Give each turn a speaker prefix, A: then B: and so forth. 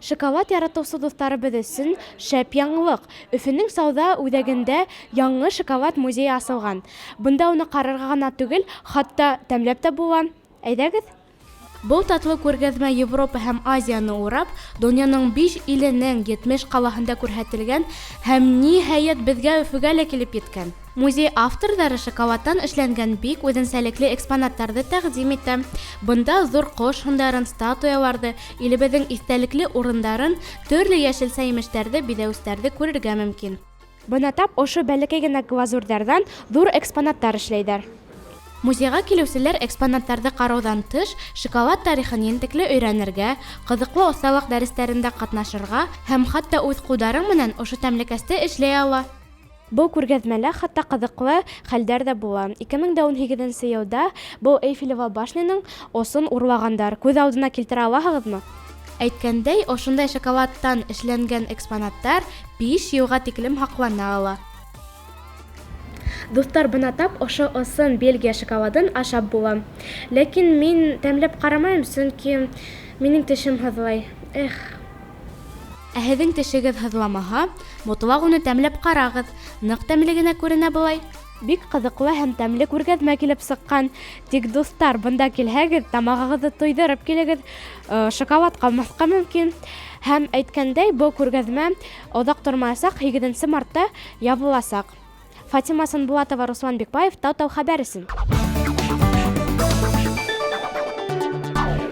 A: Шоколад яратыусы дуҫтарыбыҙ өсөн шәп яңылыҡ. Өфөнөң Сауда үҙәгендә яңы шоколад музейы асылған. Бында уны ҡарарға ғына түгел, хатта тәмләп тә була. Әйҙәгеҙ. Был татлы күргәҙмә Европа һәм Азияны урап, донъяның 5 иленең 70 ҡалаһында күрһәтелгән һәм ниһайәт беҙгә Өфөгә лә килеп еткән. Музей авторҙары шоколадтан эшләнгән бик үҙенсәлекле экспонаттарҙы тәҡдим итә. Бында ҙур ҡош һындарын, статуяларҙы, илебеҙҙең иҫтәлекле урындарын, төрлө йәшелсә емештәрҙе, биҙәүестәрҙе күрергә мөмкин. Бына тап ошо бәләкәй генә глазурҙарҙан ҙур экспонаттар эшләйҙәр. Музейға килеүселәр экспонаттарҙы ҡарауҙан тыш, шоколад тарихын ентекле өйрәнергә, ҡыҙыҡлы оҫталыҡ дәрестәрендә ҡатнашырға һәм хатта үҙ ҡулдары менән ошо тәмлекәсте эшләй ала. Был күргәҙмәлә хатта ҡыҙыҡлы хәлдәр ҙә була. 2018 йылда был Эйфелева башняның осон урлағандар. Күҙ алдына килтерә алаһығыҙмы? Әйткәндәй, ошондай шоколадтан эшләнгән экспонаттар 5 йылға тиклем һаҡлана ала. Дуҫтар, бына тап ошо ысын Бельгия шоколадын ашап була. Ләкин мин тәмләп ҡарамайым, сөнки минең тешем һыҙлай. Ә һеҙҙең тешегеҙ һыҙламаһа, мотлаҡ уны тәмләп ҡарағыҙ. Ныҡ тәмле генә күренә былай. Бик ҡыҙыҡлы һәм тәмле күргәҙмә килеп сыҡҡан. Тик, дуҫтар, бында килһәгеҙ, тамағығыҙҙы туйҙырып килегеҙ. Шоколад ҡалмаҫҡа мөмкин. Һәм әйткәндәй, был күргәҙмә оҙаҡ тормаясаҡ, 8 мартта ябыласаҡ. Фатима Санбулатова, Руслан Бикбаев, Тау-Тау хәбәр өсөн.